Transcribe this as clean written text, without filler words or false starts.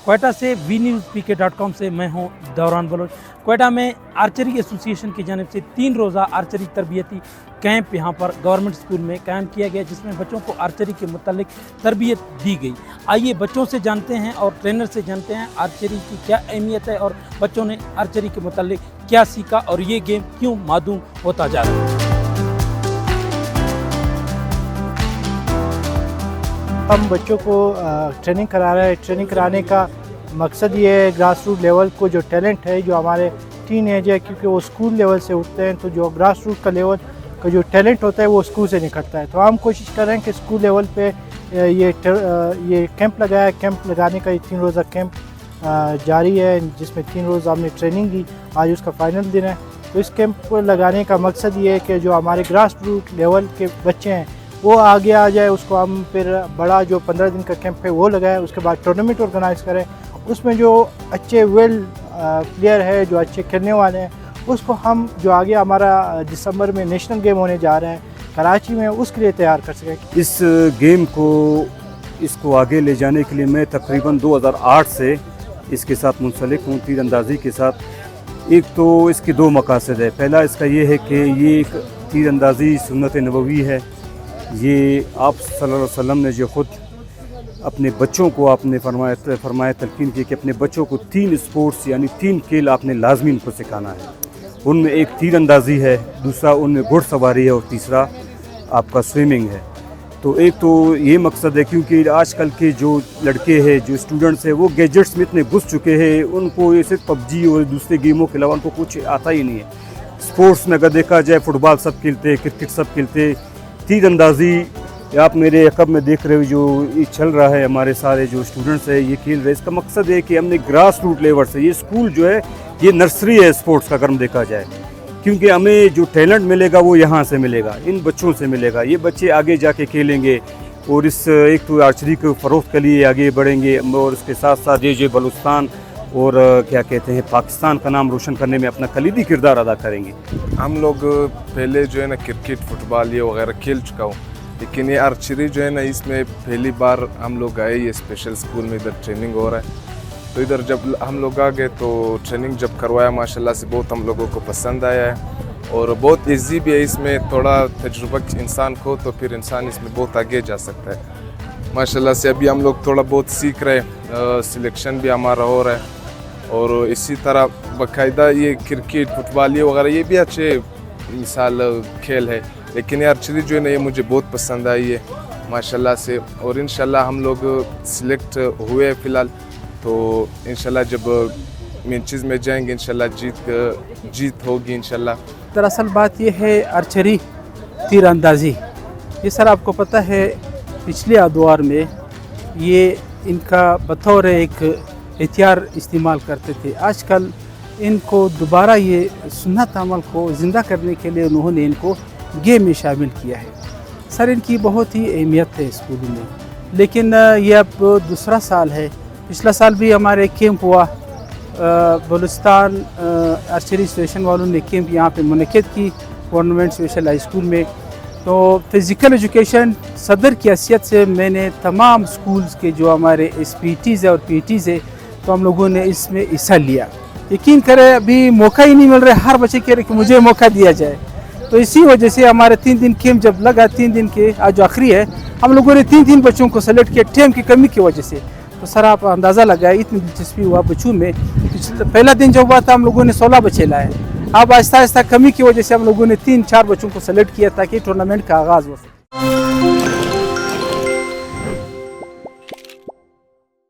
कोयटा से vnewspk.com से मैं हूं दौरान बलोच। कोयटा में आर्चरी एसोसिएशन की जानिब से 3 रोज़ा आर्चरी तरबियती कैंप यहां पर गवर्नमेंट स्कूल में कायम किया गया, जिसमें बच्चों को आर्चरी के मुतालिक तरबियत दी गई। आइए बच्चों से जानते हैं और ट्रेनर से जानते हैं आर्चरी की क्या अहमियत है और बच्चों ने आर्चरी के मुतालिक क्या सीखा और ये गेम क्यों मादूम होता जा रहा है। हम बच्चों को ट्रेनिंग करा रहे हैं। ट्रेनिंग कराने का मकसद ये है ग्रास रूट लेवल को जो टैलेंट है, जो हमारे टीन एज है, क्योंकि वो स्कूल लेवल से उठते हैं, तो जो ग्रास रूट का लेवल का जो टैलेंट होता है वो स्कूल से निकलता है। तो हम कोशिश कर रहे हैं कि स्कूल लेवल पे ये कैंप लगाया। कैंप लगाने का ये 3 रोज़ा कैंप जारी है, जिसमें 3 रोज़ हमने ट्रेनिंग दी। आज उसका फाइनल दिन है। तो इस कैंप को लगाने का मकसद ये है कि जो हमारे ग्रास रूट लेवल के बच्चे हैं वो आगे आ जाए। उसको हम फिर बड़ा जो 15 दिन का कैंप है वो लगाए, उसके बाद टूर्नामेंट ऑर्गेनाइज़ करें। उसमें जो अच्छे वेल प्लेयर है, जो अच्छे खेलने वाले हैं, उसको हम जो आगे हमारा दिसंबर में नेशनल गेम होने जा रहा है कराची में, उसके लिए तैयार कर सकें। इस गेम को इसको आगे ले जाने के लिए मैं तकरीबन 2008 से इसके साथ मुंसलिक हूँ, तीरंदाजी के साथ। एक तो इसके 2 मकासद है। पहला इसका ये है कि ये एक तीरंदाजी सुन्नत नबवी है। ये आप सल्लल्लाहु अलैहि वसल्लम ने जो ख़ुद अपने बच्चों को आपने फरमाया तलकीन की कि अपने बच्चों को 3 स्पोर्ट्स यानी 3 खेल आपने लाजमी उनको सिखाना है। उनमें एक तीरंदाजी है, दूसरा उनमें घुड़सवारी है और तीसरा आपका स्विमिंग है। तो एक तो ये मकसद है, क्योंकि आजकल के जो लड़के हैं, जो स्टूडेंट्स हैं, वो गैजेट्स में इतने घुस चुके हैं, उनको ये सिर्फ पबजी और दूसरे गेमों के अलावा उनको कुछ आता ही नहीं है। स्पोर्ट्स में अगर देखा जाए फुटबॉल सब खेलते, क्रिकेट सब खेलते, तीरंदाजी आप मेरे अकब में देख रहे हो जो ये चल रहा है, हमारे सारे जो स्टूडेंट्स हैं ये खेल रहे हैं। इसका मकसद है कि हमने ग्रास रूट लेवल से, ये स्कूल जो है ये नर्सरी है स्पोर्ट्स का अगर हम देखा जाए, क्योंकि हमें जो टैलेंट मिलेगा वो यहाँ से मिलेगा, इन बच्चों से मिलेगा। ये बच्चे आगे जाके खेलेंगे और इस एक तो आर्चरी को फ़रोख्त के लिए आगे बढ़ेंगे और इसके साथ साथ ये बलूचिस्तान और क्या कहते हैं पाकिस्तान का नाम रोशन करने में अपना कलीदी किरदार अदा करेंगे। हम लोग पहले जो है ना क्रिकेट फुटबॉल ये वगैरह खेल चुका हूँ, लेकिन ये आर्चरी जो है ना इसमें पहली बार हम लोग आए। ये स्पेशल स्कूल में इधर ट्रेनिंग हो रहा है। तो इधर जब हम लोग आ गए तो ट्रेनिंग जब करवाया माशाल्लाह से बहुत हम लोगों को पसंद आया है और बहुत ईजी भी है। इसमें थोड़ा तजुर्बा इंसान को तो फिर इंसान इसमें बहुत आगे जा सकता है माशाल्लाह से। अभी हम लोग थोड़ा बहुत सीख रहे हैं, सिलेक्शन भी हमारा हो रहा है और इसी तरह बाकायदा ये क्रिकेट फुटबॉल ये वगैरह ये भी अच्छे मिसाल खेल है, लेकिन ये आर्चरी जो है ना ये मुझे बहुत पसंद आई है माशाल्लाह से। और इंशाल्लाह हम लोग सिलेक्ट हुए फ़िलहाल, तो इंशाल्लाह जब मैचेस में जाएंगे इंशाल्लाह जीत होगी इंशाल्लाह। दरअसल बात ये है आर्चरी तीरंदाजी, ये सर आपको पता है पिछले अदवार में ये इनका बतौर एक हथियार इस्तेमाल करते थे। आजकल इनको दोबारा ये सुन्नत अमल को ज़िंदा करने के लिए उन्होंने इनको गेम में शामिल किया है। सर इनकी बहुत ही अहमियत है स्कूल में, लेकिन ये अब दूसरा साल है। पिछला साल भी हमारे कैंप हुआ, बलूचिस्तान आर्चरी एसोसिएशन वालों ने कैंप यहाँ पे मुनक़िद की गवर्नमेंट स्पेशल हाई स्कूल में। तो फ़िज़िकल एजुकेशन सदर की हैसियत से मैंने तमाम स्कूल्स के जो हमारे SPTs है और PTs है, तो हम लोगों ने इसमें हिस्सा लिया। यकीन करें अभी मौका ही नहीं मिल रहा है, हर बच्चे कह रहे कि मुझे मौका दिया जाए। तो इसी वजह से हमारे 3 दिन कैंप जब लगा, 3 दिन के आज आखिरी है, हम लोगों ने 3 बच्चों को सेलेक्ट किया टाइम की कमी की वजह से। तो सर आप अंदाज़ा लगाए इतनी दिलचस्पी हुआ बच्चों में। पहला दिन जब हुआ था हम लोगों ने 16 बच्चे लाए। अब आहिस्ता आहिस्ता कमी की वजह से हम लोगों ने 3-4 बच्चों को सेलेक्ट किया ताकि टूर्नामेंट का आगाज़ हो सके।